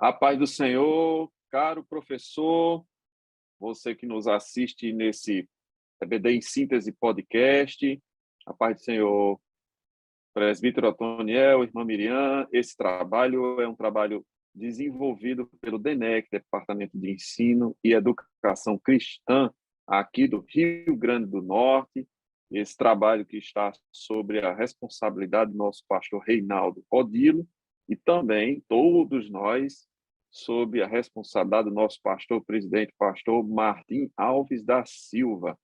A paz do Senhor, caro professor, você que nos assiste nesse EBD em Síntese podcast, a paz do Senhor, presbítero Otoniel, irmã Miriam. Esse trabalho é um trabalho desenvolvido pelo DENEC, Departamento de Ensino e Educação Cristã, aqui do Rio Grande do Norte. Esse trabalho que está sobre a responsabilidade do nosso pastor Reinaldo Odilo e também todos nós sob a responsabilidade do nosso pastor presidente, pastor Martim Alves da Silva.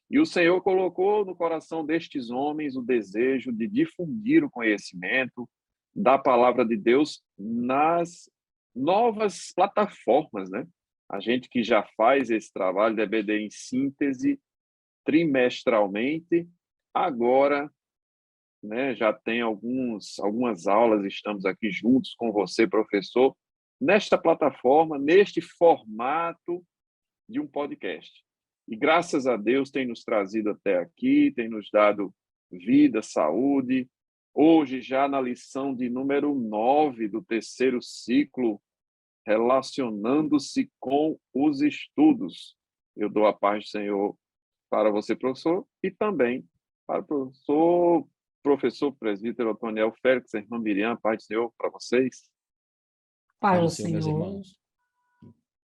E o Senhor colocou no coração destes homens o desejo de difundir o conhecimento da palavra de Deus nas novas plataformas, né? A gente que já faz esse trabalho de EBD em Síntese trimestralmente, agora, né, já tem algumas aulas, estamos aqui juntos com você, professor, nesta plataforma, neste formato de um podcast. E graças a Deus tem nos trazido até aqui, tem nos dado vida, saúde. Hoje, já na lição de número 9 do terceiro ciclo, relacionando-se com os estudos. Eu dou a paz do Senhor para você, professor, e também para o professor presbítero Otoniel Félix, irmã Miriam, paz do Senhor para vocês. Paz do Senhor, meus Senhor. irmãos.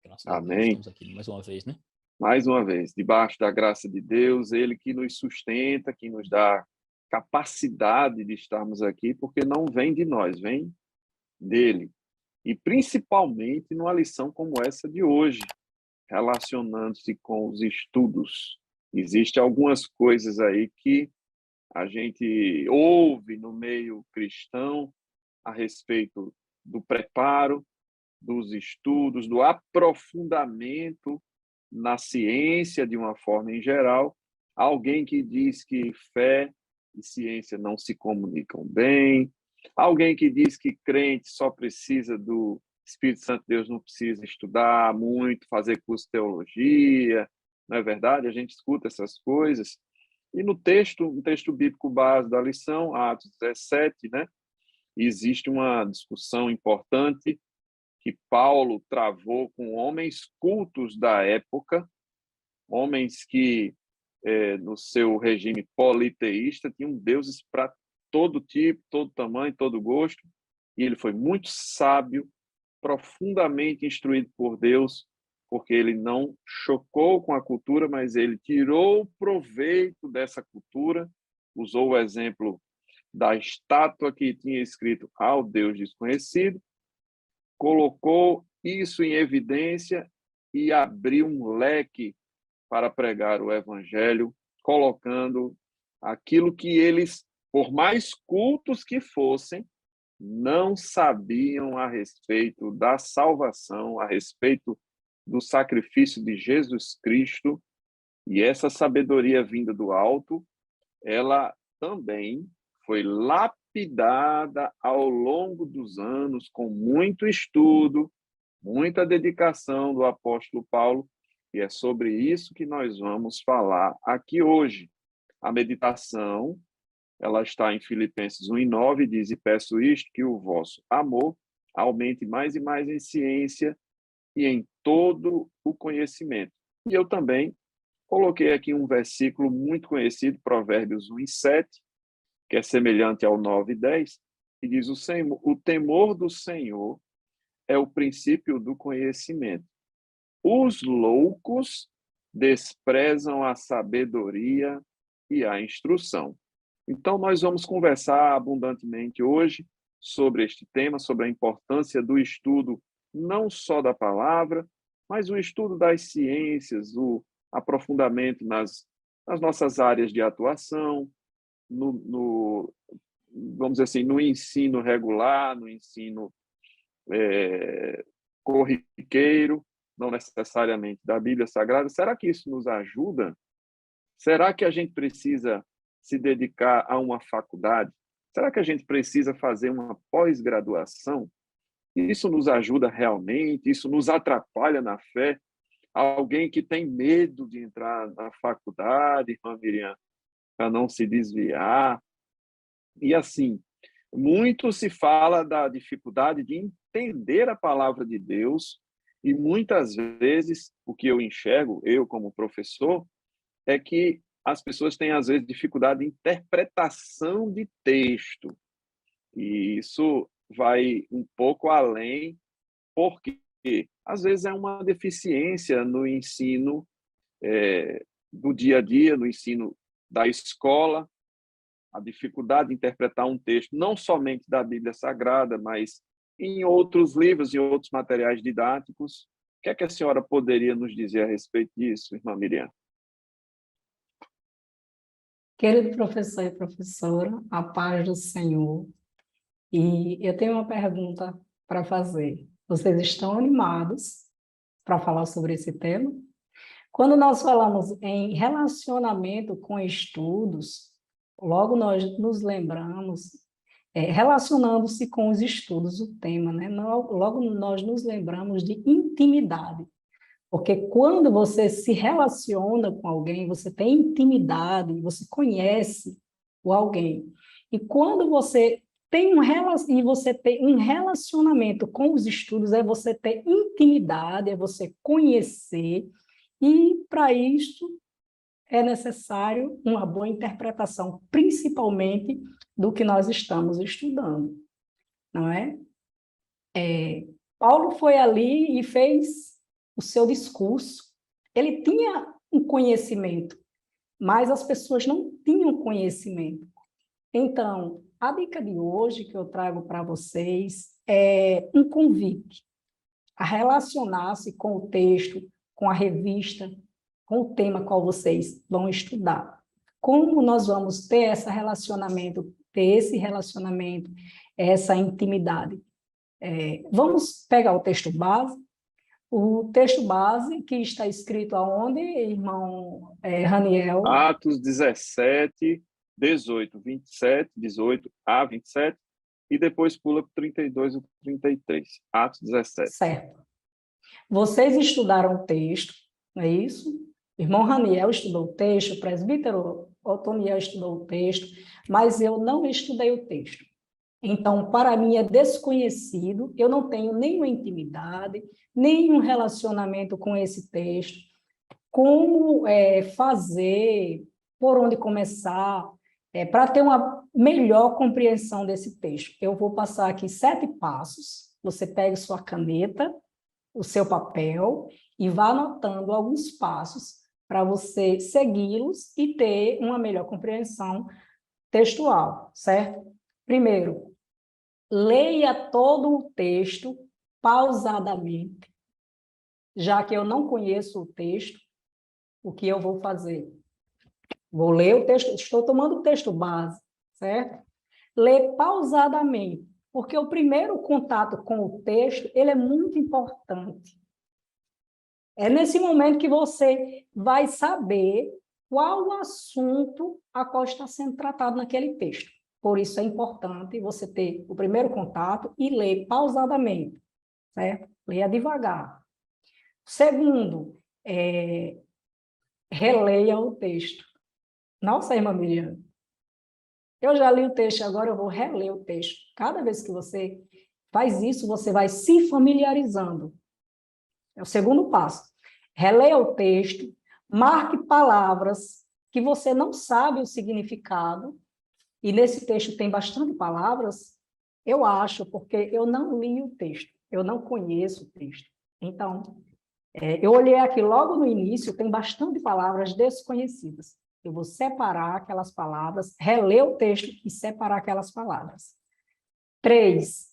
Graças a Deus, Amém. estamos aqui mais uma vez, né? Mais uma vez, debaixo da graça de Deus, Ele que nos sustenta, que nos dá capacidade de estarmos aqui, porque não vem de nós, vem dele. E principalmente numa lição como essa de hoje, relacionando-se com os estudos. Existem algumas coisas aí que a gente ouve no meio cristão a respeito do preparo, dos estudos, do aprofundamento na ciência de uma forma em geral. Alguém que diz que fé e ciência não se comunicam bem, alguém que diz que crente só precisa do Espírito Santo de Deus, não precisa estudar muito, fazer curso de teologia, não é verdade? A gente escuta essas coisas. E no texto bíblico base da lição, Atos 17, né, existe uma discussão importante que Paulo travou com homens cultos da época, homens que, no seu regime politeísta, tinham deuses para todo tipo, todo tamanho, todo gosto, e ele foi muito sábio, profundamente instruído por Deus, porque ele não chocou com a cultura, mas ele tirou proveito dessa cultura, usou o exemplo da estátua que tinha escrito ao Deus desconhecido, colocou isso em evidência e abriu um leque para pregar o evangelho, colocando aquilo que eles, por mais cultos que fossem, não sabiam a respeito da salvação, a respeito do sacrifício de Jesus Cristo. E essa sabedoria vinda do alto, ela também foi lapidada ao longo dos anos, com muito estudo, muita dedicação do apóstolo Paulo, e é sobre isso que nós vamos falar aqui hoje. A meditação, ela está em Filipenses 1:9, diz: e peço isto, que o vosso amor aumente mais e mais em ciência e em todo o conhecimento. E eu também coloquei aqui um versículo muito conhecido, Provérbios 1:7, que é semelhante ao 9:10, que diz: o temor do Senhor é o princípio do conhecimento. Os loucos desprezam a sabedoria e a instrução. Então, nós vamos conversar abundantemente hoje sobre este tema, sobre a importância do estudo não só da palavra, mas o estudo das ciências, o aprofundamento nas nossas áreas de atuação, vamos dizer assim, no ensino regular, no ensino corriqueiro, não necessariamente da Bíblia Sagrada. Será que isso nos ajuda? Será que a gente precisa se dedicar a uma faculdade? Será que a gente precisa fazer uma pós-graduação? Isso nos ajuda realmente? Isso nos atrapalha na fé? Alguém que tem medo de entrar na faculdade, irmã Miriam, para não se desviar. E assim, muito se fala da dificuldade de entender a palavra de Deus, e muitas vezes o que eu enxergo, eu como professor, é que as pessoas têm, às vezes, dificuldade de interpretação de texto. E isso vai um pouco além, porque, às vezes, é uma deficiência no ensino do dia a dia, no ensino da escola, a dificuldade de interpretar um texto, não somente da Bíblia Sagrada, mas em outros livros e outros materiais didáticos. O que é que a senhora poderia nos dizer a respeito disso, irmã Miriam? Querido professor e professora, a paz do Senhor. E eu tenho uma pergunta para fazer. Vocês estão animados para falar sobre esse tema? Quando nós falamos em relacionamento com estudos, logo nós nos lembramos, relacionando-se com os estudos, o tema, né? Logo nós nos lembramos de intimidade. Porque quando você se relaciona com alguém, você tem intimidade, você conhece o alguém. E quando você tem um relacionamento com os estudos, é você ter intimidade, é você conhecer, e para isso é necessário uma boa interpretação, principalmente do que nós estamos estudando, não é? Paulo foi ali e fez o seu discurso. Ele tinha um conhecimento, mas as pessoas não tinham conhecimento. Então, a dica de hoje que eu trago para vocês é um convite a relacionar-se com o texto, com a revista, com o tema qual vocês vão estudar. Como nós vamos ter esse relacionamento, essa intimidade? Vamos pegar o texto base. O texto base que está escrito aonde, irmão Raniel? Atos 17, 18, 27, 18 a 27, e depois pula para 32 e 33. Atos 17. Certo. Vocês estudaram o texto, não é isso? Irmão Raniel estudou o texto, o presbítero Otoniel estudou o texto, mas eu não estudei o texto. Então, para mim é desconhecido, eu não tenho nenhuma intimidade, nenhum relacionamento com esse texto. Como fazer, por onde começar, para ter uma melhor compreensão desse texto? Eu vou passar aqui 7 passos, você pegue sua caneta, o seu papel, e vá anotando alguns passos para você segui-los e ter uma melhor compreensão textual, certo? Primeiro, leia todo o texto pausadamente. Já que eu não conheço o texto, o que eu vou fazer? Vou ler o texto, estou tomando o texto base, certo? Ler pausadamente, porque o primeiro contato com o texto, ele é muito importante. É nesse momento que você vai saber qual o assunto a qual está sendo tratado naquele texto. Por isso é importante você ter o primeiro contato e ler pausadamente, certo? Leia devagar. Segundo, releia o texto. Nossa, irmã Miriam, eu já li o texto, agora eu vou reler o texto. Cada vez que você faz isso, você vai se familiarizando. É o segundo passo. Releia o texto, marque palavras que você não sabe o significado, e nesse texto tem bastante palavras, eu acho, porque eu não li o texto, eu não conheço o texto. Então, eu olhei aqui logo no início, tem bastante palavras desconhecidas. Eu vou separar aquelas palavras, reler o texto e separar aquelas palavras. 3.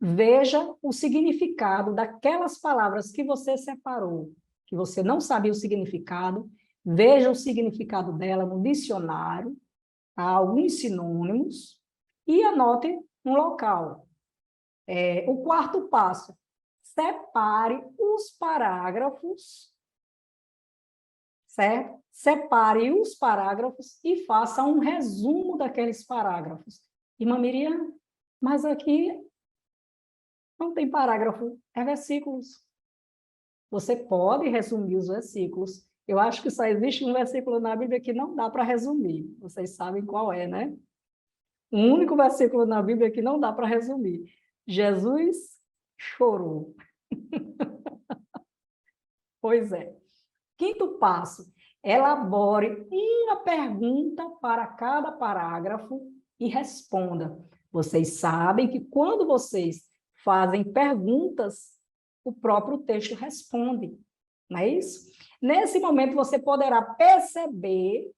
Veja o significado daquelas palavras que você separou, que você não sabia o significado, veja o significado dela no dicionário, alguns sinônimos, e anote um local. O quarto passo, separe os parágrafos, certo? Separe os parágrafos e faça um resumo daqueles parágrafos. Irmã Miriam, mas aqui não tem parágrafo, é versículos. Você pode resumir os versículos. Eu acho que só existe um versículo na Bíblia que não dá para resumir. Vocês sabem qual é, né? O único versículo na Bíblia que não dá para resumir. Jesus chorou. Pois é. Quinto passo, elabore uma pergunta para cada parágrafo e responda. Vocês sabem que quando vocês fazem perguntas, o próprio texto responde, não é isso? Nesse momento, você poderá perceber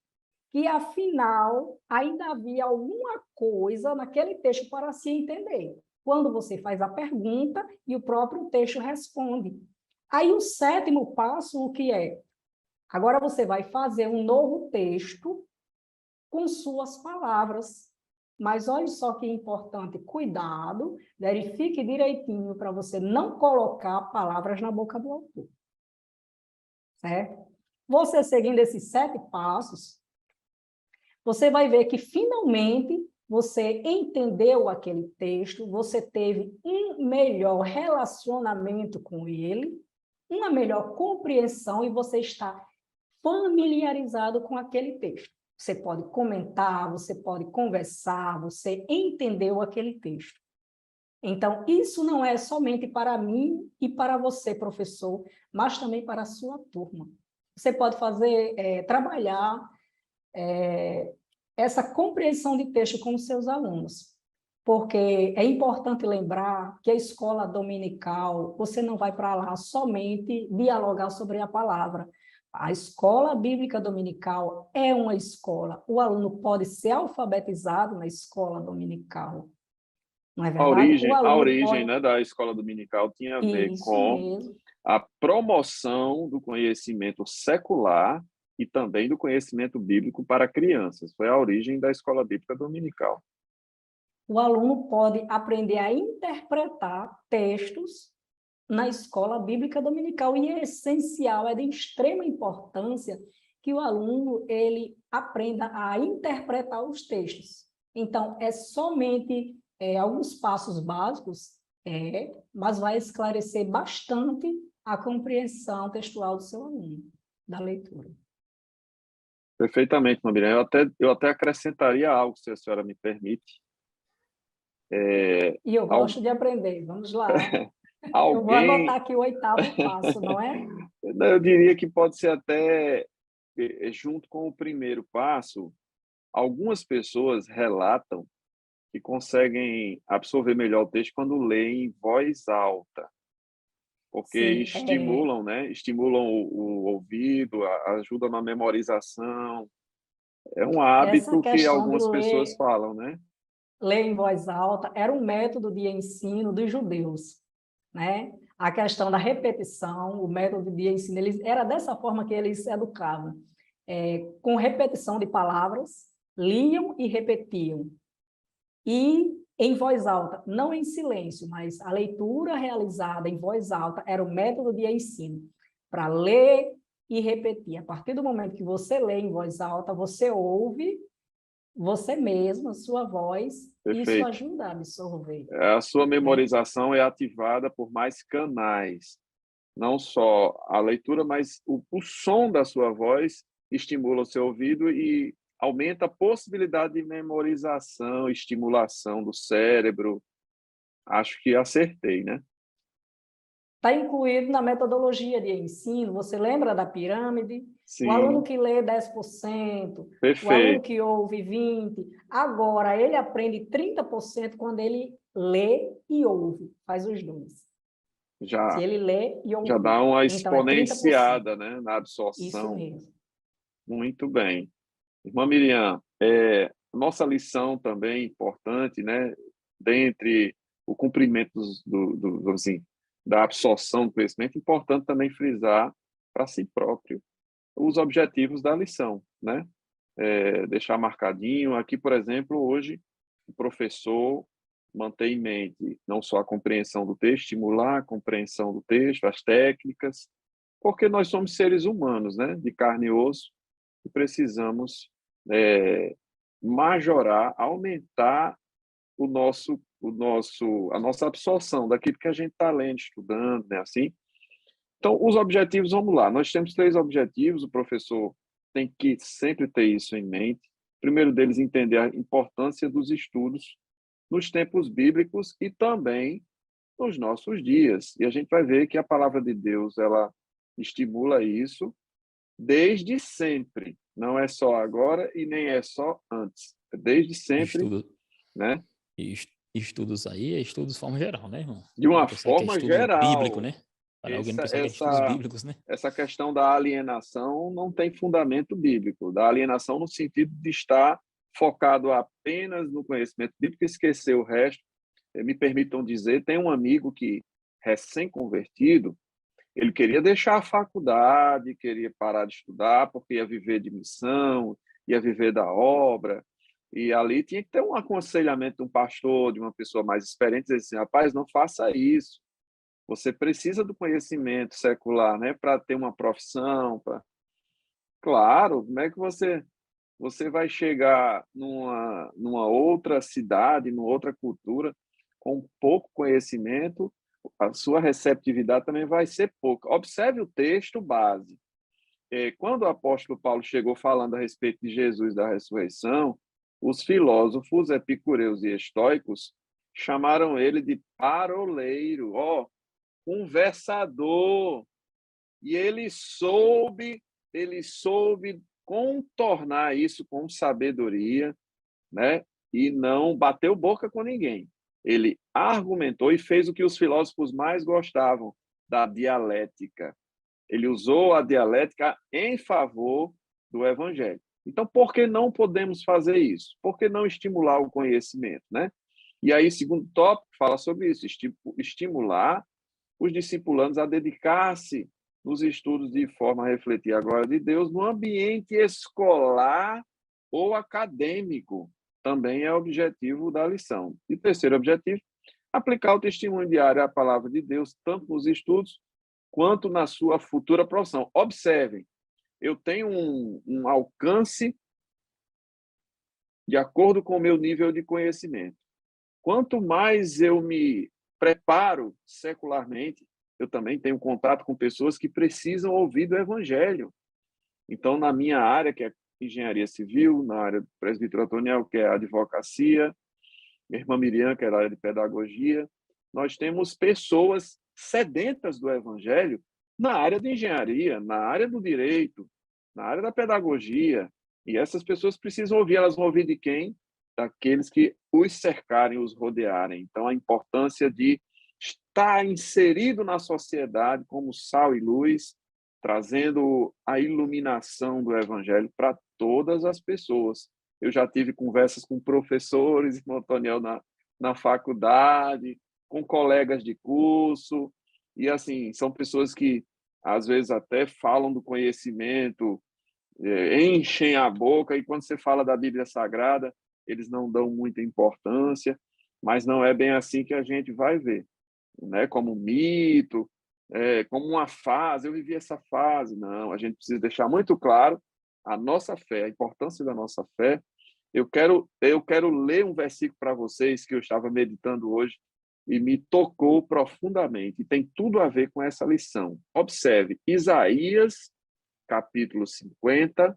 que, afinal, ainda havia alguma coisa naquele texto para se entender. Quando você faz a pergunta e o próprio texto responde. Aí, o sétimo passo, o que é? Agora você vai fazer um novo texto com suas palavras. Mas olha só que importante, cuidado, verifique direitinho para você não colocar palavras na boca do autor. Certo? Você seguindo esses 7 passos, você vai ver que finalmente você entendeu aquele texto, você teve um melhor relacionamento com ele, uma melhor compreensão e você está familiarizado com aquele texto. Você pode comentar, você pode conversar, você entendeu aquele texto. Então, isso não é somente para mim e para você, professor, mas também para a sua turma. Você pode trabalhar essa compreensão de texto com os seus alunos, porque é importante lembrar que a escola dominical, você não vai para lá somente dialogar sobre a palavra. A escola bíblica dominical é uma escola. O aluno pode ser alfabetizado na escola dominical. Não é verdade? A origem, né, da escola dominical tinha a ver com mesmo. A promoção do conhecimento secular e também do conhecimento bíblico para crianças. Foi a origem da escola bíblica dominical. O aluno pode aprender a interpretar textos na escola bíblica dominical, e é essencial, é de extrema importância que o aluno ele aprenda a interpretar os textos. Então, é somente alguns passos básicos, mas vai esclarecer bastante a compreensão textual do seu aluno, da leitura. Perfeitamente, Miriam. Eu até acrescentaria algo, se a senhora me permite. E eu gosto de aprender, vamos lá. Eu vou anotar aqui o 8º passo, não é? Eu diria que pode ser até, junto com o primeiro passo, algumas pessoas relatam que conseguem absorver melhor o texto quando leem em voz alta, porque estimulam, né? Estimulam o ouvido, ajudam na memorização. É um hábito que algumas pessoas falam, né? Ler em voz alta era um método de ensino dos judeus, né? A questão da repetição, o método de ensino, era dessa forma que eles educavam, com repetição de palavras, liam e repetiam. E em voz alta, não em silêncio, mas a leitura realizada em voz alta era o método de ensino, para ler e repetir. A partir do momento que você lê em voz alta, você ouve você mesmo, a sua voz, Perfeito. Isso ajuda a absorver. A sua memorização é ativada por mais canais, não só a leitura, mas o som da sua voz estimula o seu ouvido e aumenta a possibilidade de memorização, estimulação do cérebro. Acho que acertei, né? Está incluído na metodologia de ensino. Você lembra da pirâmide? Sim. O aluno que lê 10%, Perfeito. O aluno que ouve 20%. Agora, ele aprende 30% quando ele lê e ouve. Faz os dois. Se ele lê e ouve. Já dá uma exponenciada, então, né, na absorção. Isso mesmo. Muito bem. Irmã Miriam, nossa lição também importante, né, dentre o cumprimento assim, da absorção do conhecimento, importante também frisar para si próprio os objetivos da lição, né? Deixar marcadinho. Aqui, por exemplo, hoje, o professor mantém em mente não só a compreensão do texto, estimular a compreensão do texto, as técnicas, porque nós somos seres humanos, né, de carne e osso, e precisamos majorar, aumentar a nossa absorção daquilo que a gente está lendo, estudando, né, assim. Então, os objetivos, vamos lá. Nós temos 3 objetivos, o professor tem que sempre ter isso em mente. O primeiro deles, entender a importância dos estudos nos tempos bíblicos e também nos nossos dias. E a gente vai ver que a palavra de Deus, ela estimula isso desde sempre. Não é só agora e nem é só antes. É desde sempre, Estudo, né? estudos aí, é estudos de forma geral, né, irmão? De Para uma pensar que é forma estudo bíblico, geral, né? Para alguém não essa, pensar que é estudos essa, bíblicos, né? essa questão da alienação não tem fundamento bíblico. Da alienação no sentido de estar focado apenas no conhecimento bíblico e esquecer o resto. Me permitam dizer, tem um amigo que, recém-convertido, ele queria deixar a faculdade, queria parar de estudar, porque ia viver de missão, ia viver da obra, e ali tinha que ter um aconselhamento de um pastor, de uma pessoa mais experiente, dizer assim, rapaz, não faça isso, você precisa do conhecimento secular, né, para ter uma profissão, pra... Claro, como é que você vai chegar numa outra cidade, numa outra cultura, com pouco conhecimento, a sua receptividade também vai ser pouca. Observe o texto base. Quando o apóstolo Paulo chegou falando a respeito de Jesus da ressurreição, os filósofos epicureus e estoicos chamaram ele de paroleiro, conversador. E ele soube contornar isso com sabedoria, né? E não bateu boca com ninguém. Ele argumentou e fez o que os filósofos mais gostavam, da dialética. Ele usou a dialética em favor do evangelho. Então, por que não podemos fazer isso? Por que não estimular o conhecimento, né? E aí, segundo tópico, fala sobre isso, estimular os discipulandos a dedicar-se nos estudos de forma a refletir a glória de Deus no ambiente escolar ou acadêmico. Também é objetivo da lição. E terceiro objetivo, aplicar o testemunho diário à palavra de Deus, tanto nos estudos quanto na sua futura profissão. Observem, eu tenho um alcance de acordo com o meu nível de conhecimento. Quanto mais eu me preparo secularmente, eu também tenho contato com pessoas que precisam ouvir do evangelho. Então, na minha área, que é engenharia civil, na área do presbítero Antoniel, que é a advocacia, minha irmã Miriam, que é da área de pedagogia, nós temos pessoas sedentas do evangelho na área de engenharia, na área do direito, na área da pedagogia. E essas pessoas precisam ouvir. Elas vão ouvir de quem? Daqueles que os cercarem, os rodearem. Então, a importância de estar inserido na sociedade como sal e luz, trazendo a iluminação do evangelho para todas as pessoas. Eu já tive conversas com professores, irmão Antoniel, na faculdade, com colegas de curso, e assim, são pessoas que às vezes até falam do conhecimento, enchem a boca, e quando você fala da Bíblia Sagrada, eles não dão muita importância, mas não é bem assim que a gente vai ver, né? Como um mito, como uma fase, eu vivi essa fase. Não, a gente precisa deixar muito claro a nossa fé, a importância da nossa fé. Eu quero ler um versículo para vocês que eu estava meditando hoje e me tocou profundamente, e tem tudo a ver com essa lição. Observe, Isaías, capítulo 50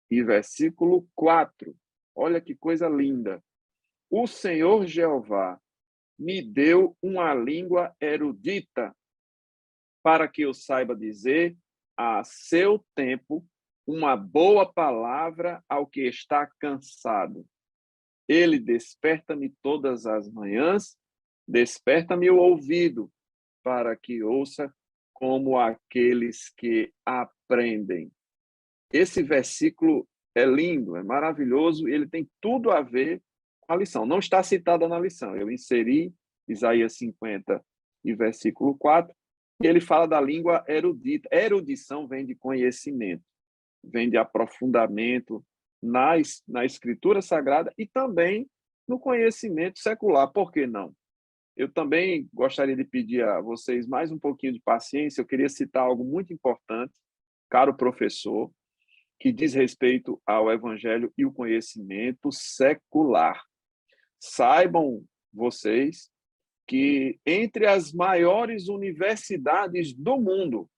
e versículo 4. Olha que coisa linda. O Senhor Jeová me deu uma língua erudita para que eu saiba dizer a seu tempo uma boa palavra ao que está cansado. Ele desperta-me todas as manhãs, desperta-me o ouvido, para que ouça como aqueles que aprendem. Esse versículo é lindo, é maravilhoso, e ele tem tudo a ver com a lição. Não está citada na lição. Eu inseri Isaías 50 e versículo 4, e ele fala da língua erudita. Erudição vem de conhecimento, vem de aprofundamento na escritura sagrada e também no conhecimento secular. Por que não? Eu também gostaria de pedir a vocês mais um pouquinho de paciência. Eu queria citar algo muito importante, caro professor, que diz respeito ao evangelho e o conhecimento secular. Saibam vocês que entre as maiores universidades do mundo,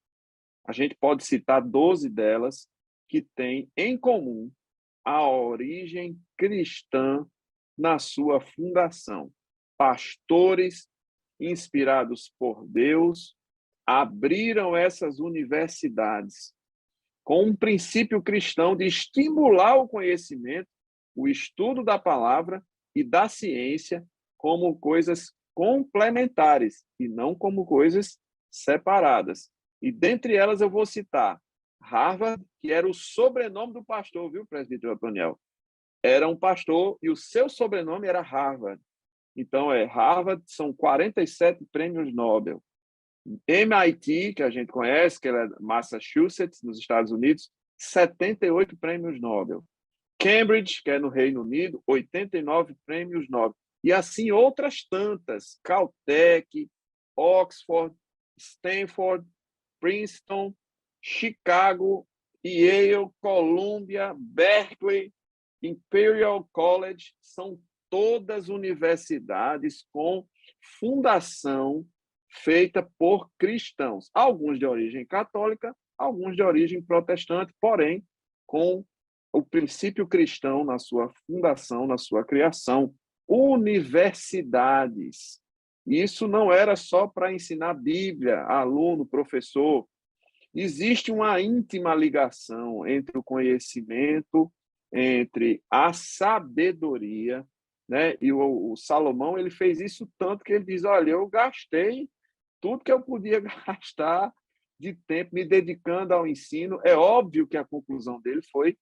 a gente pode citar 12 delas que têm em comum a origem cristã na sua fundação. Pastores inspirados por Deus abriram essas universidades com um princípio cristão de estimular o conhecimento, o estudo da palavra e da ciência como coisas complementares e não como coisas separadas. E dentre elas eu vou citar Harvard, que era o sobrenome do pastor, viu, presbítero Otoniel? Era um pastor e o seu sobrenome era Harvard. Então, Harvard são 47 prêmios Nobel. MIT, que a gente conhece, que é Massachusetts, nos Estados Unidos, 78 prêmios Nobel. Cambridge, que é no Reino Unido, 89 prêmios Nobel. E assim outras tantas, Caltech, Oxford, Stanford, Princeton, Chicago, Yale, Columbia, Berkeley, Imperial College, são todas universidades com fundação feita por cristãos, alguns de origem católica, alguns de origem protestante, porém com o princípio cristão na sua fundação, na sua criação. Universidades. Isso não era só para ensinar Bíblia, aluno, professor. Existe uma íntima ligação entre o conhecimento, entre a sabedoria, né? E o Salomão, ele fez isso tanto que ele diz, olha, eu gastei tudo que eu podia gastar de tempo me dedicando ao ensino. É óbvio que a conclusão dele foi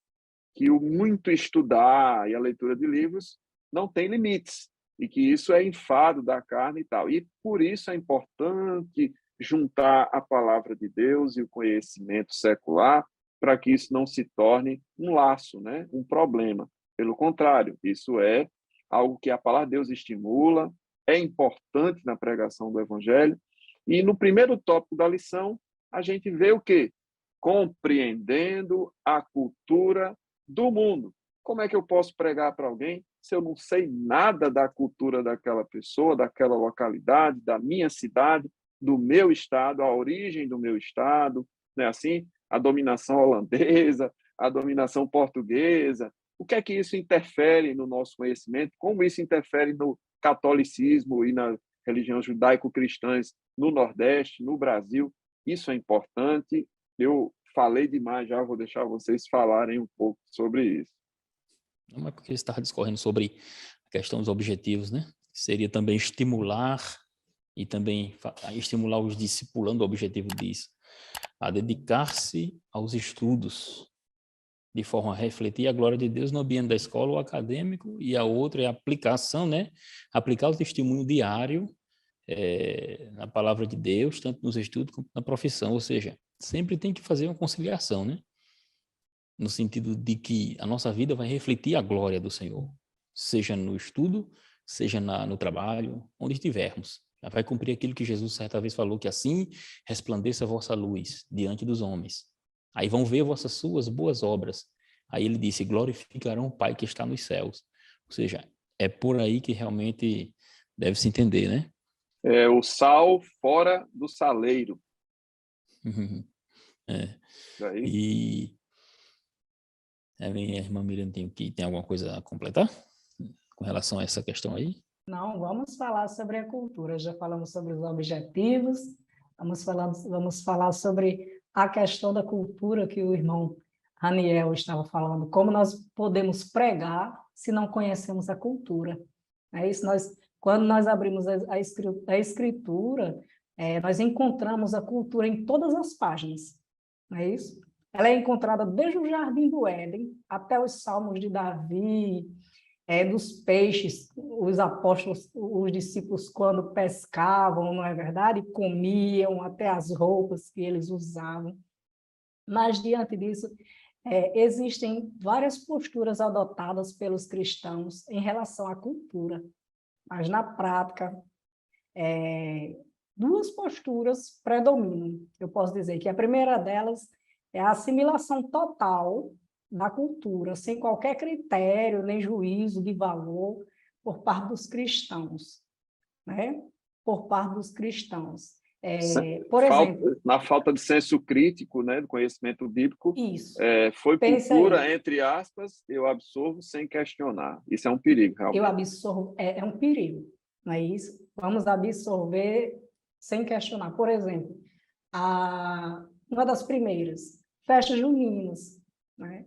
que o muito estudar e a leitura de livros não tem limites, e que isso é enfado da carne e tal. E por isso é importante juntar a palavra de Deus e o conhecimento secular para que isso não se torne um laço, né? Um problema. Pelo contrário, isso é algo que a palavra de Deus estimula, é importante na pregação do Evangelho. E no primeiro tópico da lição, a gente vê o quê? Compreendendo a cultura do mundo. Como é que eu posso pregar para alguém se eu não sei nada da cultura daquela pessoa, daquela localidade, da minha cidade, do meu estado, a origem do meu estado, né? Assim, a dominação holandesa, a dominação portuguesa? O que é que isso interfere no nosso conhecimento? Como isso interfere no catolicismo e na religião judaico-cristãs no Nordeste, no Brasil? Isso é importante. Eu falei demais já, vou deixar vocês falarem um pouco sobre isso. Não é porque você estava discorrendo sobre a questão dos objetivos, né? Seria também estimular e também estimular os discipulando, o objetivo disso, a dedicar-se aos estudos, de forma a refletir a glória de Deus no ambiente da escola, o acadêmico, e a outra é a aplicação, né? Aplicar o testemunho diário na palavra de Deus, tanto nos estudos como na profissão, ou seja, sempre tem que fazer uma conciliação, né? No sentido de que a nossa vida vai refletir a glória do Senhor, seja no estudo, seja no trabalho, onde estivermos. Vai cumprir aquilo que Jesus certa vez falou, que assim resplandeça a vossa luz diante dos homens. Aí vão ver vossas suas boas obras. Aí ele disse, glorificarão o Pai que está nos céus. Ou seja, é por aí que realmente deve se entender, né? É o sal fora do saleiro. Daí? E a irmã Miriam tem alguma coisa a completar com relação a essa questão aí? Não, vamos falar sobre a cultura. Já falamos sobre os objetivos, vamos falar sobre a questão da cultura que o irmão Raniel estava falando. Como nós podemos pregar se não conhecemos a cultura? É isso. Quando nós abrimos a escritura, nós encontramos a cultura em todas as páginas. Não é isso? Ela é encontrada desde o Jardim do Éden até os Salmos de Davi, dos peixes, os apóstolos, os discípulos, quando pescavam, não é verdade? Comiam, até as roupas que eles usavam. Mas, diante disso, existem várias posturas adotadas pelos cristãos em relação à cultura. Mas, na prática, duas posturas predominam. Eu posso dizer que a primeira delas é a assimilação total da cultura, sem qualquer critério nem juízo de valor por parte dos cristãos, né? Por parte dos cristãos. Por exemplo... Na falta de senso crítico, né, do conhecimento bíblico, Isso. foi Pensa cultura, aí. entre aspas, eu absorvo sem questionar. Isso é um perigo, realmente. Eu absorvo, é um perigo, não é isso? Vamos absorver sem questionar. Por exemplo, uma das primeiras, festas juninas, né?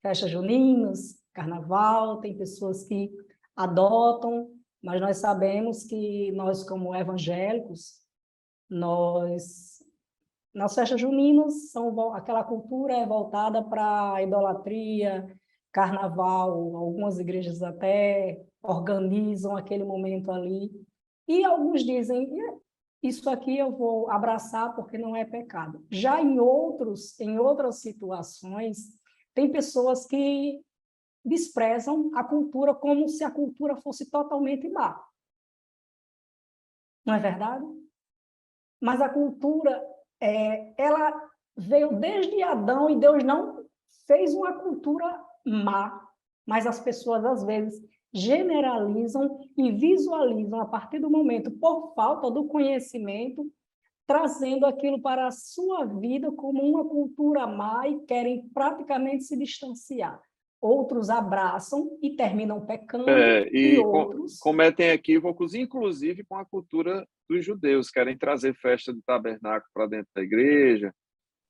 Festas juninas, carnaval, tem pessoas que adotam, mas nós sabemos que nós, como evangélicos, nas festas juninas, aquela cultura é voltada para a idolatria, carnaval, algumas igrejas até organizam aquele momento ali. E alguns dizem, isso aqui eu vou abraçar porque não é pecado. Já em outras situações, tem pessoas que desprezam a cultura como se a cultura fosse totalmente má. Não é verdade? Mas a cultura, ela veio desde Adão e Deus não fez uma cultura má, mas as pessoas, às vezes, generalizam e visualizam a partir do momento, por falta do conhecimento, trazendo aquilo para a sua vida como uma cultura má e querem praticamente se distanciar. Outros abraçam e terminam pecando, e outros... cometem equívocos, inclusive com a cultura dos judeus, querem trazer festa de tabernáculo para dentro da igreja,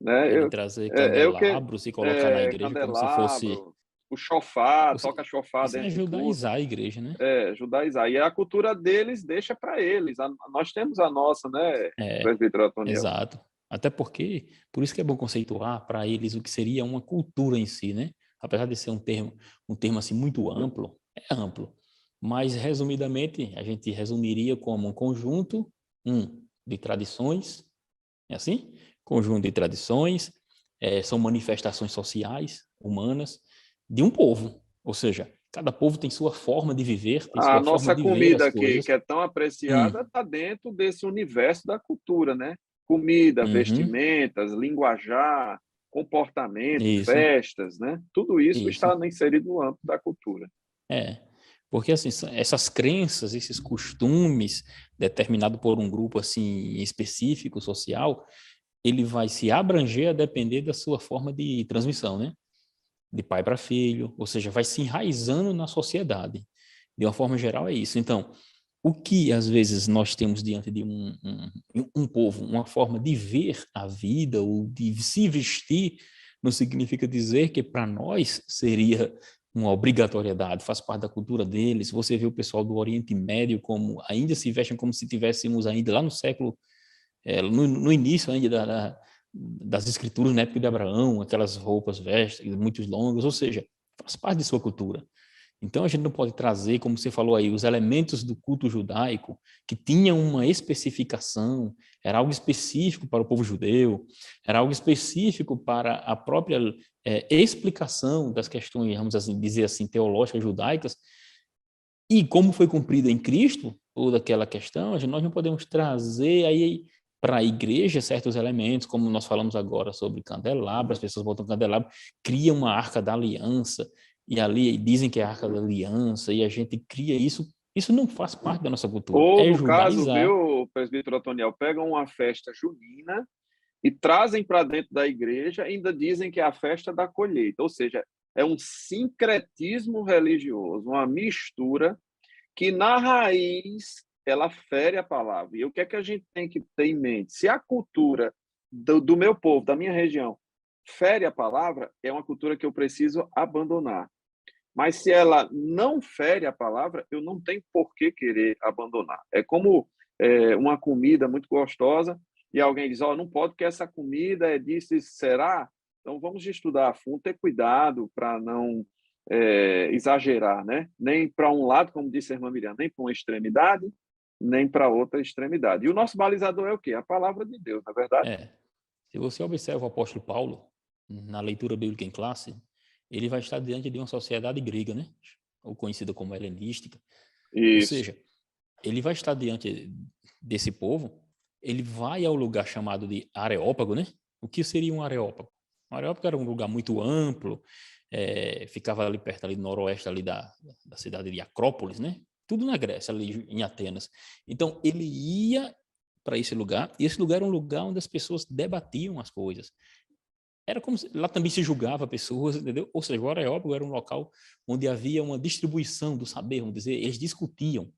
né? Querem trazer candelabros e colocar na igreja como se fosse... O shofar, toca shofar Isso é dentro de tudo. judaizar a igreja, né? Judaizar. E a cultura deles deixa para eles. Nós temos a nossa, né, presbítero Otoniel? Exato. Até porque, por isso que é bom conceituar para eles o que seria uma cultura em si, né? Apesar de ser um termo assim muito amplo, é amplo. Mas, resumidamente, a gente resumiria como um conjunto de tradições, é assim? Conjunto de tradições, são manifestações sociais, humanas, de um povo. Ou seja, cada povo tem sua forma de viver, tem sua forma de ver as coisas. Que é tão apreciada está dentro desse universo da cultura, né? Comida, vestimentas, linguajar, comportamento, festas, né? Tudo isso está inserido no âmbito da cultura. Porque assim, essas crenças, esses costumes determinados por um grupo assim específico social, ele vai se abranger a depender da sua forma de transmissão, né? De pai para filho, ou seja, vai se enraizando na sociedade. De uma forma geral é isso. Então, o que às vezes nós temos diante de um povo, uma forma de ver a vida ou de se vestir, não significa dizer que para nós seria uma obrigatoriedade, faz parte da cultura deles. Você vê o pessoal do Oriente Médio como ainda se vestem como se tivéssemos ainda lá no século, no início ainda das escrituras na época de Abraão, aquelas roupas vestes muito longas, ou seja, faz parte de sua cultura. Então a gente não pode trazer, como você falou aí, os elementos do culto judaico que tinham uma especificação, era algo específico para o povo judeu, era algo específico para a própria explicação das questões, vamos assim, dizer assim, teológicas judaicas, e como foi cumprida em Cristo, toda aquela questão, nós não podemos trazer aí para a igreja certos elementos, como nós falamos agora sobre candelabro, as pessoas botam candelabro, criam uma arca da aliança, e ali dizem que é a arca da aliança, e a gente cria isso não faz parte da nossa cultura. Ou, no caso, viu, presbítero Otoniel, pegam uma festa junina e trazem para dentro da igreja, ainda dizem que é a festa da colheita, ou seja, é um sincretismo religioso, uma mistura que, na raiz, ela fere a palavra. E o que é que a gente tem que ter em mente? Se a cultura do meu povo, da minha região, fere a palavra, é uma cultura que eu preciso abandonar. Mas se ela não fere a palavra, eu não tenho por que querer abandonar. É como uma comida muito gostosa e alguém diz, não pode porque essa comida é disso, será? Então vamos estudar a fundo, ter cuidado para não exagerar, né? Nem para um lado, como disse a irmã Miriam, nem para uma extremidade, nem para outra extremidade. E o nosso balizador é o quê? A palavra de Deus, na verdade? Se você observa o apóstolo Paulo, na leitura bíblica em classe, ele vai estar diante de uma sociedade grega, né? Ou conhecida como helenística. Isso. Ou seja, ele vai estar diante desse povo, ele vai ao lugar chamado de Areópago, né? O que seria um Areópago? Um Areópago era um lugar muito amplo, ficava ali perto ali do noroeste ali da cidade de Acrópolis, né? Tudo na Grécia, ali em Atenas. Então, ele ia para esse lugar, e esse lugar era um lugar onde as pessoas debatiam as coisas. Era como se, lá também se julgava pessoas, entendeu? Ou seja, agora é óbvio, era um local onde havia uma distribuição do saber, vamos dizer, eles discutiam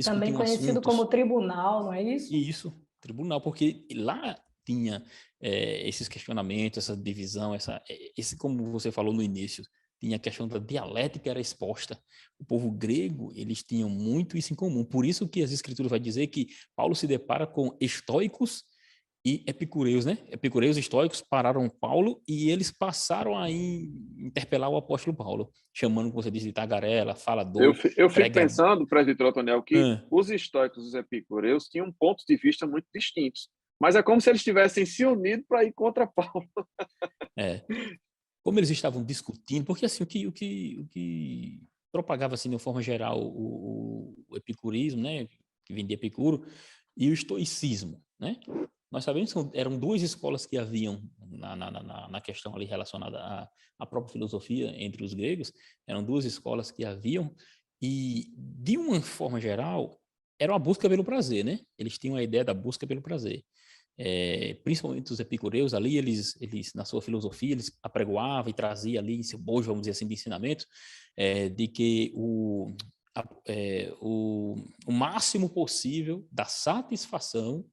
Também conhecido como assuntos. tribunal, não é isso? Isso, tribunal, porque lá tinha esses questionamentos, essa divisão, esse, como você falou no início, tinha a questão da dialética era exposta. O povo grego, eles tinham muito isso em comum. Por isso que as escrituras vai dizer que Paulo se depara com estoicos e epicureus, né? Epicureus e estoicos pararam Paulo e eles passaram a interpelar o apóstolo Paulo, chamando, como você disse, de tagarela, falador, Eu fico pregador. pensando, presbítero Otoniel, que os estoicos e os epicureus tinham pontos de vista muito distintos, mas é como se eles tivessem se unido para ir contra Paulo. Como eles estavam discutindo, porque assim, o que propagava assim, de uma forma geral o epicurismo, né, que vem de Epicuro, e o estoicismo, né? Nós sabemos que eram duas escolas que haviam na questão ali relacionada à própria filosofia entre os gregos, eram duas escolas que haviam, e de uma forma geral, era uma busca pelo prazer, né? Eles tinham a ideia da busca pelo prazer. Principalmente os epicureus ali, eles na sua filosofia, eles apregoavam e traziam ali em seu bojo, vamos dizer assim, de ensinamento, de que o máximo possível da satisfação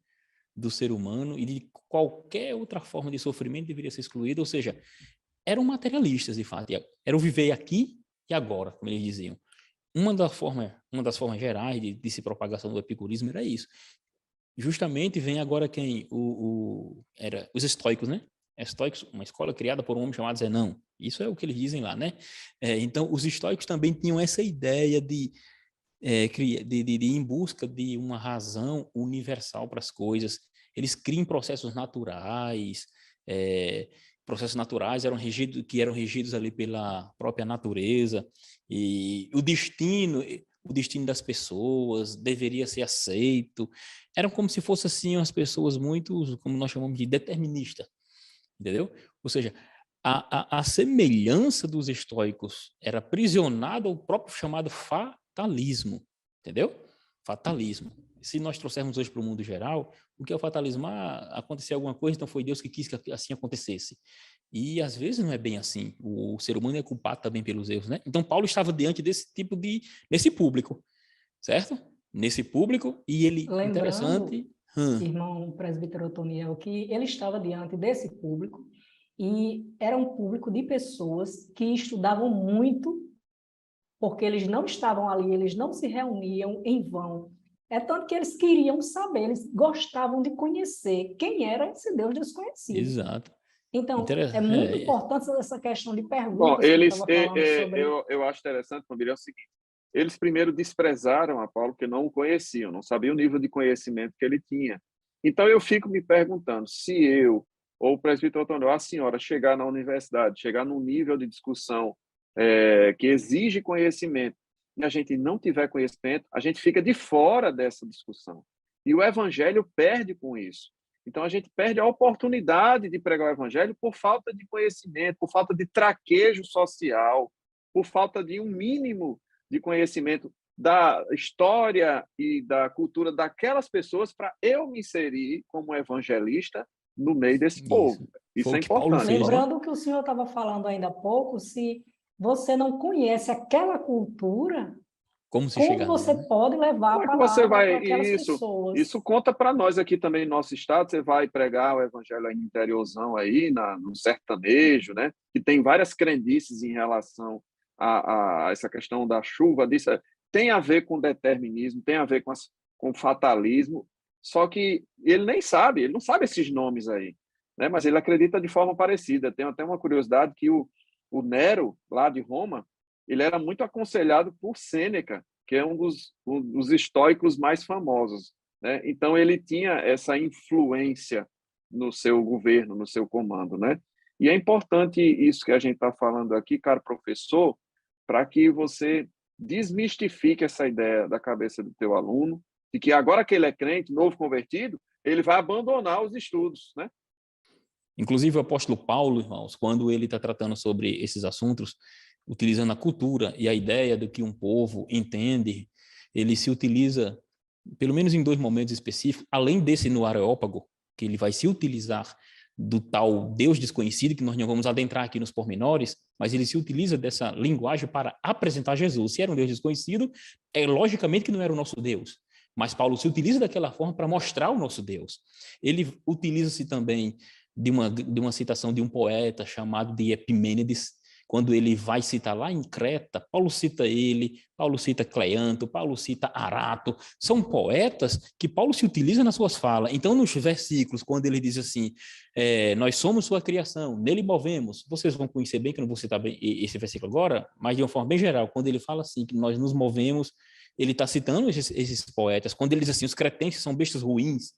do ser humano e de qualquer outra forma de sofrimento deveria ser excluída, ou seja, eram materialistas, de fato, era o viver aqui e agora, como eles diziam. Uma das formas gerais de se propagação do epicurismo era isso. Justamente vem agora quem? Era os estoicos, né? Estoicos, uma escola criada por um homem chamado Zenão. Isso é o que eles dizem lá, né? Então, os estoicos também tinham essa ideia de ir em busca de uma razão universal para as coisas. Eles criam processos naturais, que eram regidos ali pela própria natureza, e o destino das pessoas deveria ser aceito. Eram como se fossem assim as pessoas muito, como nós chamamos de determinista, entendeu? Ou seja, a semelhança dos estoicos era aprisionada ao próprio chamado fatalismo, entendeu? Fatalismo. Se nós trouxermos hoje para o mundo geral, o que é o fatalismo? Aconteceu alguma coisa, então foi Deus que quis que assim acontecesse. E às vezes não é bem assim. O ser humano é culpado também pelos erros, né? Então Paulo estava diante nesse público, certo? Nesse público, e ele, Lembrando, interessante... irmão presbítero Otoniel, que ele estava diante desse público e era um público de pessoas que estudavam muito, porque eles não estavam ali, eles não se reuniam em vão. É tanto que eles queriam saber, eles gostavam de conhecer quem era esse Deus desconhecido. Exato. Então, é muito importante essa questão de perguntas. Bom, que eu estava falando sobre... eu acho interessante, Família, é o seguinte: eles primeiro desprezaram a Paulo, porque não o conheciam, não sabiam o nível de conhecimento que ele tinha. Então, eu fico me perguntando, se eu, ou o presbítero Otoniel, a senhora, chegar na universidade, chegar num nível de discussão que exige conhecimento, e a gente não tiver conhecimento, a gente fica de fora dessa discussão. E o evangelho perde com isso. Então, a gente perde a oportunidade de pregar o evangelho por falta de conhecimento, por falta de traquejo social, por falta de um mínimo de conhecimento da história e da cultura daquelas pessoas para eu me inserir como evangelista no meio desse povo. Isso é importante. Lembrando que o senhor estava falando ainda há pouco, se você não conhece aquela cultura, como você pode levar a palavra para aquelas pessoas? Isso conta para nós aqui também no nosso estado. Você vai pregar o evangelho aí no interiorzão, aí, no sertanejo, né? Que tem várias crendices em relação a essa questão da chuva. Disso tem a ver com determinismo, tem a ver com fatalismo, só que ele nem sabe, ele não sabe esses nomes aí, né? Mas ele acredita de forma parecida. Tem até uma curiosidade que o Nero, lá de Roma, ele era muito aconselhado por Sêneca, que é um dos estoicos mais famosos, né? Então, ele tinha essa influência no seu governo, no seu comando, né? E é importante isso que a gente está falando aqui, caro professor, para que você desmistifique essa ideia da cabeça do teu aluno, de que agora que ele é crente, novo convertido, ele vai abandonar os estudos, né? Inclusive, o apóstolo Paulo, irmãos, quando ele está tratando sobre esses assuntos, utilizando a cultura e a ideia do que um povo entende, ele se utiliza pelo menos em 2 momentos específicos, além desse no Areópago, que ele vai se utilizar do tal Deus desconhecido, que nós não vamos adentrar aqui nos pormenores, mas ele se utiliza dessa linguagem para apresentar Jesus. Se era um Deus desconhecido, logicamente que não era o nosso Deus, mas Paulo se utiliza daquela forma para mostrar o nosso Deus. Ele utiliza-se também de uma citação de um poeta chamado de Epimênides, quando ele vai citar lá em Creta, Paulo cita ele, Paulo cita Cleanto, Paulo cita Arato, são poetas que Paulo se utiliza nas suas falas. Então, nos versículos, quando ele diz assim, nós somos sua criação, nele movemos, vocês vão conhecer bem, que eu não vou citar bem esse versículo agora, mas de uma forma bem geral, quando ele fala assim, que nós nos movemos, ele está citando esses poetas. Quando ele diz assim, os cretenses são bestas ruins,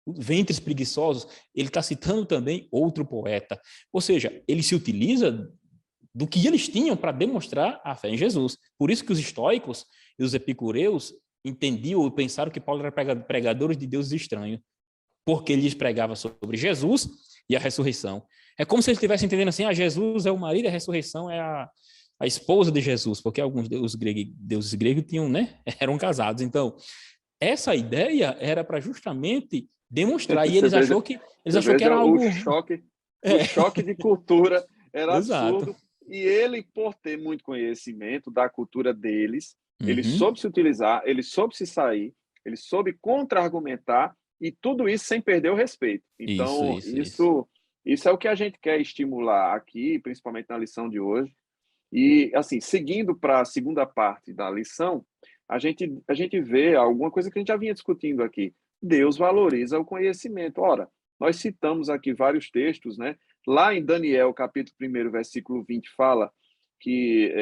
ventres preguiçosos, ele está citando também outro poeta. Ou seja, ele se utiliza do que eles tinham para demonstrar a fé em Jesus. Por isso que os estoicos e os epicureus entendiam ou pensaram que Paulo era pregador de deuses estranhos, porque ele lhes pregava sobre Jesus e a ressurreição. É como se eles estivessem entendendo assim, Jesus é o marido, a ressurreição é a esposa de Jesus, porque alguns deuses gregos tinham, né, eram casados. Então, essa ideia era para justamente demonstrar, e eles acharam que era algo... O choque de cultura era Exato. absurdo. E ele, por ter muito conhecimento da cultura deles, ele Uhum. soube se utilizar, ele soube se sair, ele soube contra-argumentar, e tudo isso sem perder o respeito. Então, isso é o que a gente quer estimular aqui, principalmente na lição de hoje. E, assim, seguindo para a segunda parte da lição, a gente vê alguma coisa que a gente já vinha discutindo aqui. Deus valoriza o conhecimento. Ora, nós citamos aqui vários textos, né? Lá em Daniel, capítulo 1, versículo 20, fala que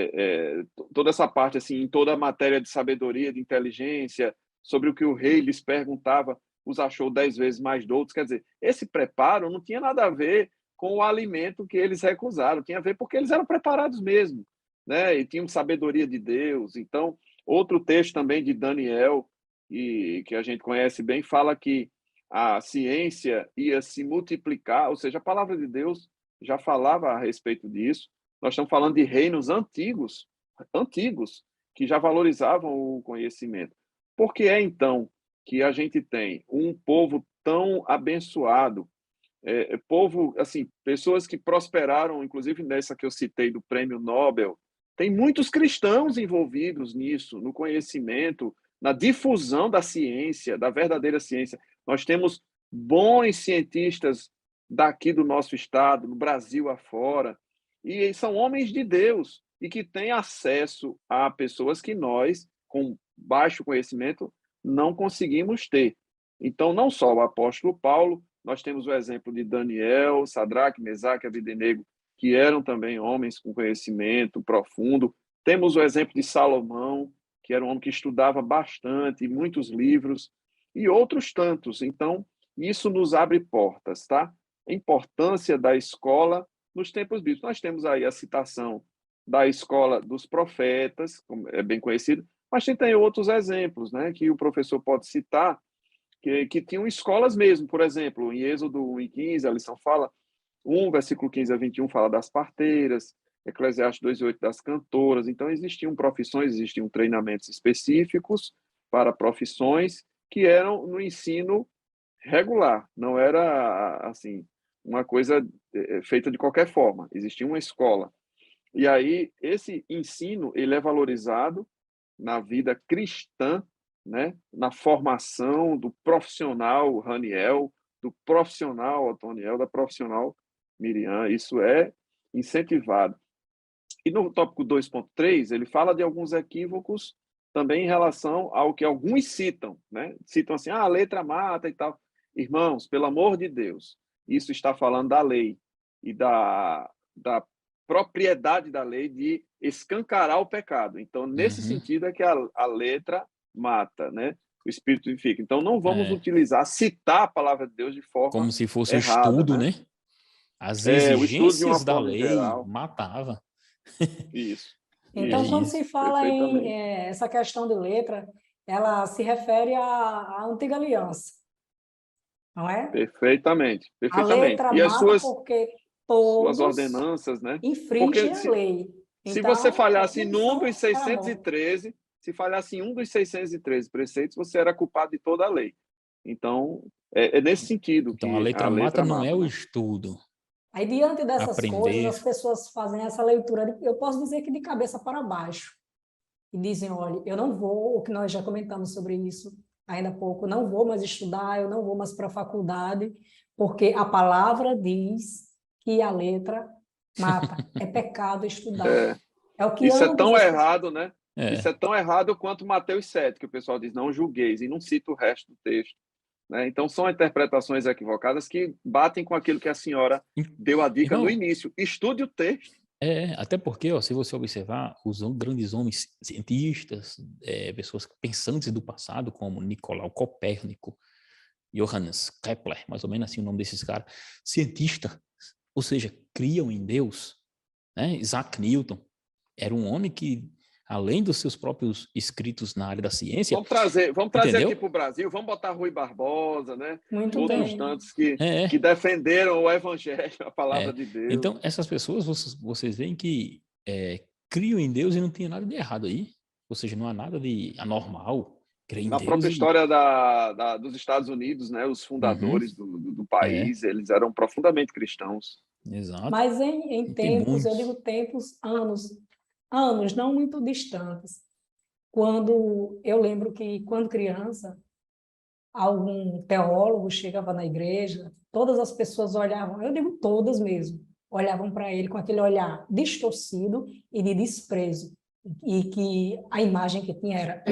toda essa parte, assim, em toda a matéria de sabedoria, de inteligência, sobre o que o rei lhes perguntava, os achou 10 vezes mais doutos. Quer dizer, esse preparo não tinha nada a ver com o alimento que eles recusaram, tinha a ver porque eles eram preparados mesmo, né? E tinham sabedoria de Deus. Então, outro texto também de Daniel, e que a gente conhece bem, fala que a ciência ia se multiplicar, ou seja, a palavra de Deus já falava a respeito disso. Nós estamos falando de reinos antigos, que já valorizavam o conhecimento. Por que é, então, que a gente tem um povo tão abençoado, povo, assim, pessoas que prosperaram, inclusive nessa que eu citei do Prêmio Nobel, tem muitos cristãos envolvidos nisso, no conhecimento, na difusão da ciência, da verdadeira ciência. Nós temos bons cientistas daqui do nosso estado, no Brasil afora, e são homens de Deus e que têm acesso a pessoas que nós, com baixo conhecimento, não conseguimos ter. Então, não só o apóstolo Paulo, nós temos o exemplo de Daniel, Sadraque, Mesaque e Abednego, que eram também homens com conhecimento profundo. Temos o exemplo de Salomão, que era um homem que estudava bastante, muitos livros, e outros tantos. Então, isso nos abre portas, tá? A importância da escola nos tempos bíblicos. Nós temos aí a citação da escola dos profetas, como é bem conhecido, mas tem outros exemplos, né, que o professor pode citar, que tinham escolas mesmo. Por exemplo, em Êxodo 1:15, a lição fala, 1, versículo 15 a 21, fala das parteiras, Eclesiastes 2:8 das cantoras. Então, existiam profissões, existiam treinamentos específicos para profissões que eram no ensino regular, não era, assim, uma coisa feita de qualquer forma, existia uma escola. E aí, esse ensino, ele é valorizado na vida cristã, né? Na formação do profissional Raniel, do profissional Otoniel, da profissional Miriam, isso é incentivado. E no tópico 2.3, ele fala de alguns equívocos também em relação ao que alguns citam, né? Citam assim, a letra mata e tal. Irmãos, pelo amor de Deus, isso está falando da lei e da propriedade da lei de escancarar o pecado. Então, nesse sentido é que a letra mata, né? O espírito fica. Então, não vamos citar a palavra de Deus de forma como se fosse errada, um estudo, né? As o estudo de uma exigências da forma lei geral. matava. Isso. Então, quando se fala em perfeitamente. essa questão de letra, ela se refere à antiga aliança, não é? Perfeitamente. A letra E as mata suas porque ordenanças, né? infringem Porque a lei. se você Então, falhasse em tudo são Números para a morte. 613, Se falhasse em um dos 613 preceitos, você era culpado de toda a lei. Então, é nesse sentido Então, que a letra mata não é mata, o né? estudo, Aí, diante dessas coisas, aprender. as pessoas fazem essa leitura, eu posso dizer que de cabeça para baixo, e dizem, olha, eu não vou, o que nós já comentamos sobre isso ainda há pouco, não vou mais estudar, eu não vou mais para a faculdade, porque a palavra diz que a letra mata, é pecado estudar. É, É o que isso é ambas tão as pessoas... errado, né? Isso É. é tão errado quanto Mateus 7, que o pessoal diz, não julgueis, e não cita o resto do texto. Né? Então, são interpretações equivocadas que batem com aquilo que a senhora deu a dica no Irmão, início. Estude o texto. até porque, ó, se você observar, os grandes homens cientistas, pessoas pensantes do passado, como Nicolau Copérnico, Johannes Kepler, mais ou menos assim o nome desses caras, cientista, ou seja, criam em Deus, né? Isaac Newton era um homem que, além dos seus próprios escritos na área da ciência, Vamos trazer aqui entendeu? para o Brasil, vamos botar Rui Barbosa, né? Muito Outros Então, bem. tantos que defenderam o evangelho, a palavra é, de Deus. então essas pessoas, vocês veem que criam em Deus e não tem nada de errado aí, ou seja, não há nada de anormal, crer em Na Deus própria e... história dos Estados Unidos, né? Os Uhum, fundadores do é, país, eles eram profundamente cristãos. exato. Mas em E tem tempos, eu digo muitos. tempos, anos, não muito distantes, quando eu lembro que, quando criança, algum teólogo chegava na igreja, todas as pessoas olhavam, eu digo todas mesmo, olhavam para ele com aquele olhar distorcido e de desprezo, e que a imagem que tinha era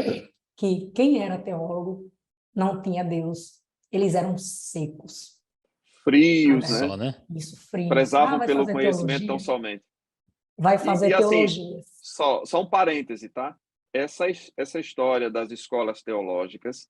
que quem era teólogo não tinha Deus, eles eram secos, Olha Frios, né? só, né? isso, frios. Ah, Prezavam vai pelo fazer conhecimento tão teologia? somente. Vai E fazer assim, teologia. só um parêntese, tá? Essa história das escolas teológicas,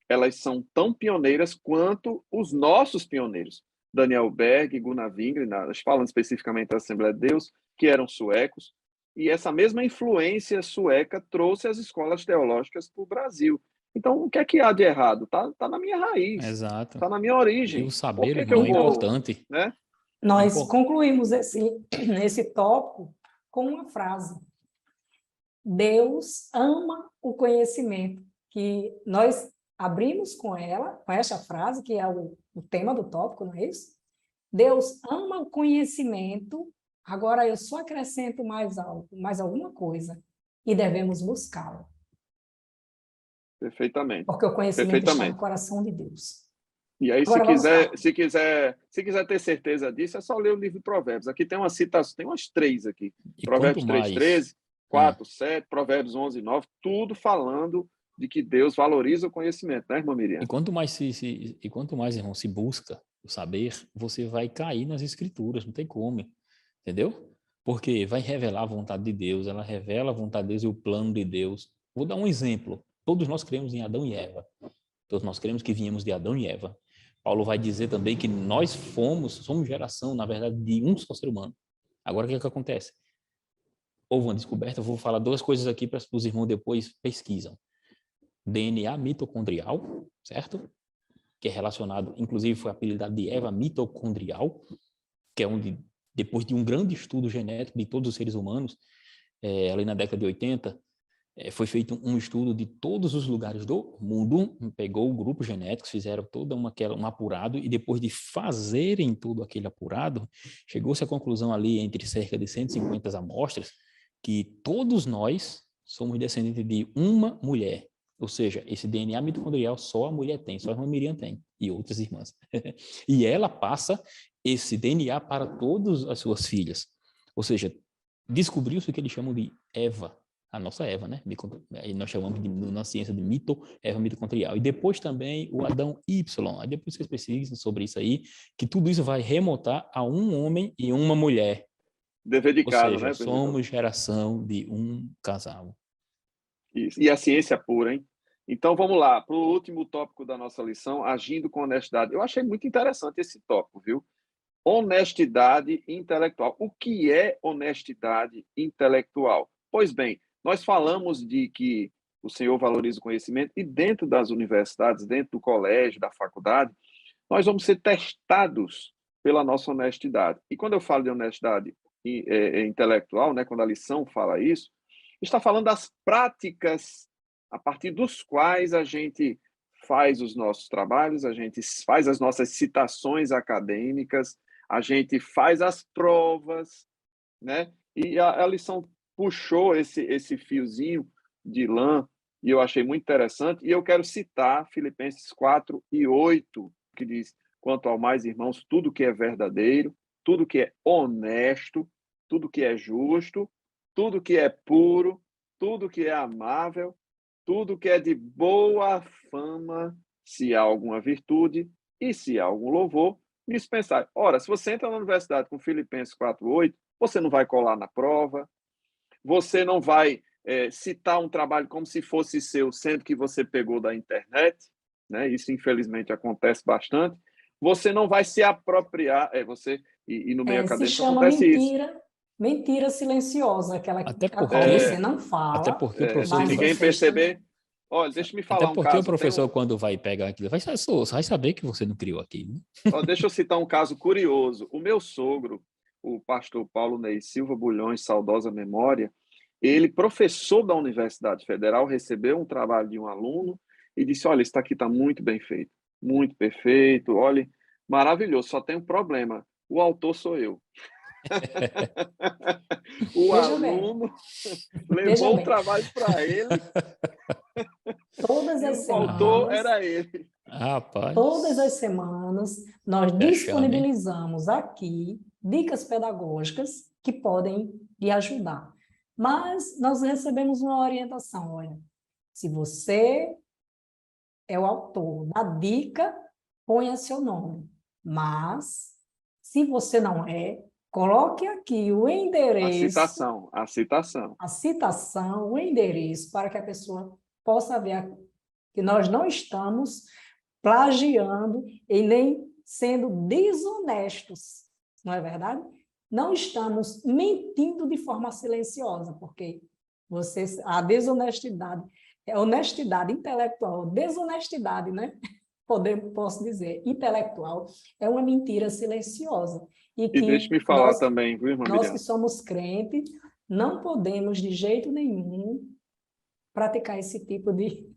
elas são tão pioneiras quanto os nossos pioneiros. Daniel Berg, Gunnar Wingren, falando especificamente da Assembleia de Deus, que eram suecos, e essa mesma influência sueca trouxe as escolas teológicas para o Brasil. Então, o que há de errado? Tá na minha raiz, Exato. tá na minha E o origem. Por saber, que irmão, eu é vou, importante. né? É Nós importante. concluímos esse tópico com uma frase. Deus ama o conhecimento, que nós abrimos com ela, com essa frase, que é o tema do tópico, não é isso? Deus ama o conhecimento, agora eu só acrescento mais algo, mais alguma coisa, e devemos buscá-lo, Perfeitamente. porque o conhecimento está no Perfeitamente. coração de Deus. E aí, Agora vamos para... se quiser ter certeza disso, é só ler o livro de Provérbios. Aqui tem uma citação, tem umas 3 aqui. E quanto Provérbios 3, mais... 13, 4, 7, Provérbios 11, 9, tudo falando de que Deus valoriza o conhecimento, né, irmã E Miriam? quanto mais, e quanto mais, irmão, se busca o saber, você vai cair nas escrituras, não tem como, entendeu? Porque vai revelar a vontade de Deus, ela revela a vontade de Deus e o plano de Deus. Vou dar um exemplo. Todos nós cremos em Adão e Eva. Todos nós cremos que viemos de Adão e Eva. Paulo vai dizer também que nós somos geração, na verdade, de um só ser humano. Agora, o que é que acontece? Houve uma descoberta, eu vou falar 2 coisas aqui para os irmãos depois pesquisam. DNA mitocondrial, certo? Que é relacionado, inclusive foi apelidado de Eva mitocondrial, que é onde, depois de um grande estudo genético de todos os seres humanos, ali na década de 80, foi feito um estudo de todos os lugares do mundo, pegou o grupo genético, fizeram todo um apurado, e depois de fazerem todo aquele apurado, chegou-se à conclusão ali, entre cerca de 150 amostras, que todos nós somos descendentes de uma mulher. Ou seja, esse DNA mitocondrial só a mulher tem, só a irmã Miriam tem, e outras irmãs. E ela passa esse DNA para todas as suas filhas. Ou seja, descobriu-se o que eles chamam de Eva, a nossa Eva, né? Nós chamamos na ciência de Eva mitocondrial. E depois também o Adão Y. Aí depois vocês pesquisam sobre isso aí, que tudo isso vai remontar a um homem e uma mulher. Dever de Ou casa, seja, né, presbítero? somos geração de um casal. Isso. E a ciência pura, hein? Então, vamos lá, para o último tópico da nossa lição, agindo com honestidade. Eu achei muito interessante esse tópico, viu? Honestidade intelectual. O que é honestidade intelectual? Pois bem, nós falamos de que o Senhor valoriza o conhecimento e dentro das universidades, dentro do colégio, da faculdade, nós vamos ser testados pela nossa honestidade. E quando eu falo de honestidade intelectual, né, quando a lição fala isso, Está falando das práticas a partir dos quais a gente faz os nossos trabalhos, a gente faz as nossas citações acadêmicas, a gente faz as provas, né? E a lição puxou esse fiozinho de lã, e eu achei muito interessante, e eu quero citar Filipenses 4:8, que diz: quanto ao mais, irmãos, tudo que é verdadeiro, tudo que é honesto, tudo que é justo, tudo que é puro, tudo que é amável, tudo que é de boa fama, se há alguma virtude e se há algum louvor, dispensar. Ora, se você entra na universidade com Filipenses 4:8, você não vai colar na prova, você não vai citar um trabalho como se fosse seu, sendo que você pegou da internet, né? Isso, infelizmente, acontece bastante. Você não vai se apropriar, e no meio Se acadêmico chama acontece isso. mentira silenciosa, aquela Até a qual você porque, não até fala, porque o professor Se mas que vai, ninguém você está... perceber, olha, deixa eu me até falar um porque o caso. professor quando vai pegar aquilo, vai saber que você não criou aquilo, né? Deixa eu citar um caso curioso. O meu sogro, o pastor Paulo Ney Silva Bulhões, saudosa memória, ele, professor da Universidade Federal, recebeu um trabalho de um aluno e disse: olha, isso aqui está muito bem feito, muito perfeito, olha, maravilhoso, só tem um problema, o autor sou eu. O Veja bem, aluno veja levou o bem, trabalho para ele todas e as o autor semanas, era ele. todas as Rapaz, semanas, nós já chame, hein? disponibilizamos aqui dicas pedagógicas que podem lhe ajudar. Mas nós recebemos uma orientação, olha, se você é o autor da dica, ponha seu nome. Mas, se você não é, coloque aqui o endereço, A citação. a citação, o endereço, para que a pessoa possa ver que nós não estamos plagiando e nem sendo desonestos, não é verdade? Não estamos mentindo de forma silenciosa, porque a desonestidade, é honestidade intelectual, desonestidade, né? Posso dizer, intelectual, é uma mentira silenciosa. E E deixe que me falar também, viu, irmã nós que Miriam? somos crentes, não podemos de jeito nenhum praticar esse tipo de...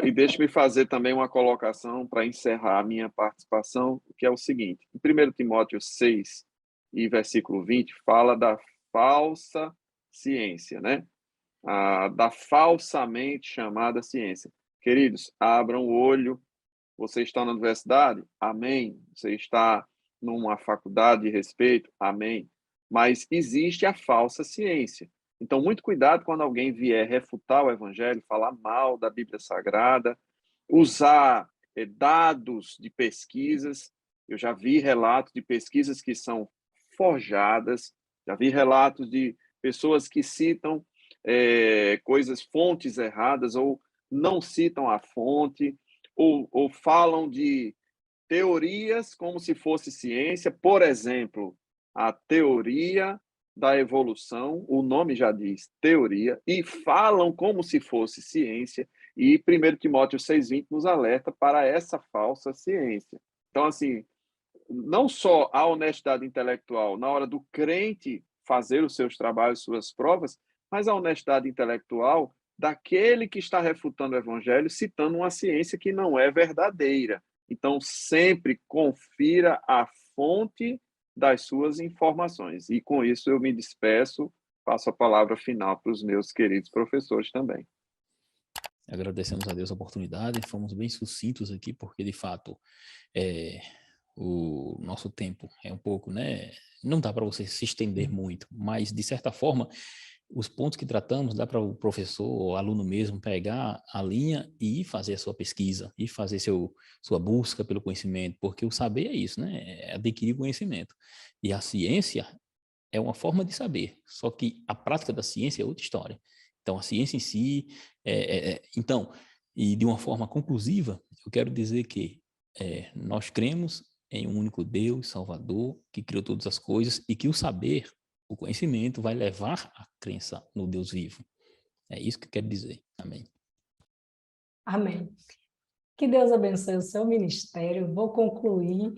E deixe-me fazer também uma colocação para encerrar a minha participação, que é o seguinte: em 1 Timóteo 6 e versículo 20, fala da falsa ciência, né? Da falsamente chamada ciência. Queridos, abram o olho. Você está na universidade? Amém. Você está numa faculdade de respeito? Amém. Mas existe a falsa ciência. Então, muito cuidado quando alguém vier refutar o evangelho, falar mal da Bíblia Sagrada, usar dados de pesquisas. Eu já vi relatos de pesquisas que são forjadas, já vi relatos de pessoas que citam fontes erradas, ou não citam a fonte, ou falam de teorias como se fosse ciência. Por exemplo, a teoria da evolução, o nome já diz teoria, e falam como se fosse ciência, e 1 Timóteo 6,20 nos alerta para essa falsa ciência. Então, assim, não só a honestidade intelectual na hora do crente fazer os seus trabalhos, suas provas, mas a honestidade intelectual daquele que está refutando o evangelho, citando uma ciência que não é verdadeira. Então, sempre confira a fonte das suas informações. E com isso eu me despeço, passo a palavra final para os meus queridos professores também. Agradecemos a Deus a oportunidade, fomos bem sucintos aqui, porque de fato o nosso tempo é um pouco, né? Não dá para você se estender muito, mas de certa forma, os pontos que tratamos, dá para o professor ou aluno mesmo pegar a linha e fazer a sua pesquisa, e fazer sua busca pelo conhecimento, porque o saber é isso, né? É adquirir conhecimento. E a ciência é uma forma de saber, só que a prática da ciência é outra história. Então, a ciência em si, então, e de uma forma conclusiva, eu quero dizer que nós cremos em um único Deus, Salvador, que criou todas as coisas, e que o saber, o conhecimento, vai levar à crença no Deus vivo. É isso que eu quero dizer. Amém. Amém. Que Deus abençoe o seu ministério. Vou concluir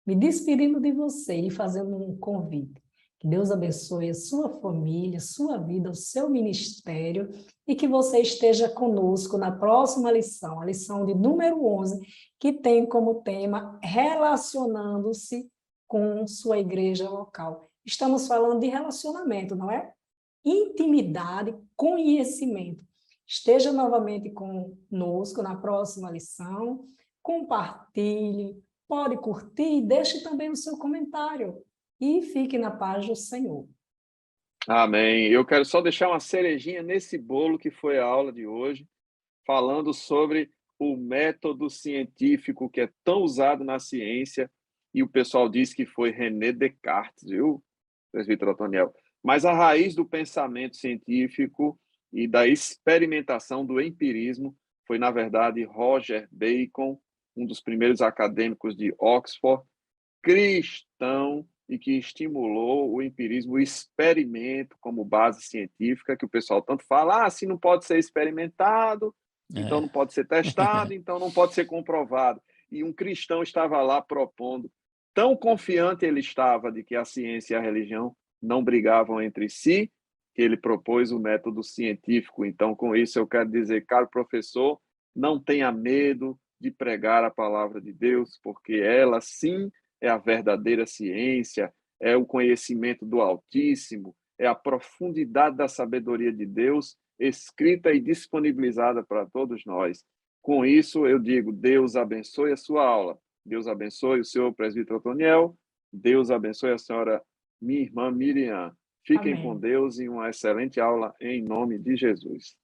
me despedindo de você e fazendo um convite. Que Deus abençoe a sua família, sua vida, o seu ministério e que você esteja conosco na próxima lição, a lição de número 11, que tem como tema relacionando-se com sua igreja local. Estamos falando de relacionamento, não é? Intimidade, conhecimento. Esteja novamente conosco na próxima lição, compartilhe, pode curtir, deixe também o seu comentário e fique na paz do Senhor. Amém. Eu quero só deixar uma cerejinha nesse bolo que foi a aula de hoje, falando sobre o método científico que é tão usado na ciência, e o pessoal diz que foi René Descartes, viu, presbítero Otoniel? Mas a raiz do pensamento científico e da experimentação do empirismo foi, na verdade, Roger Bacon, um dos primeiros acadêmicos de Oxford, cristão, e que estimulou o empirismo, o experimento como base científica, que o pessoal tanto fala, se não pode ser experimentado, então não pode ser testado, então não pode ser comprovado. E um cristão estava lá propondo, tão confiante ele estava de que a ciência e a religião não brigavam entre si, que ele propôs o método científico. Então, com isso, eu quero dizer, caro professor, não tenha medo de pregar a palavra de Deus, porque ela, sim, é a verdadeira ciência, é o conhecimento do Altíssimo, é a profundidade da sabedoria de Deus, escrita e disponibilizada para todos nós. Com isso, eu digo, Deus abençoe a sua aula, Deus abençoe o senhor presbítero Otoniel, Deus abençoe a senhora, minha irmã Miriam. Fiquem com Deus e uma excelente aula em nome de Jesus.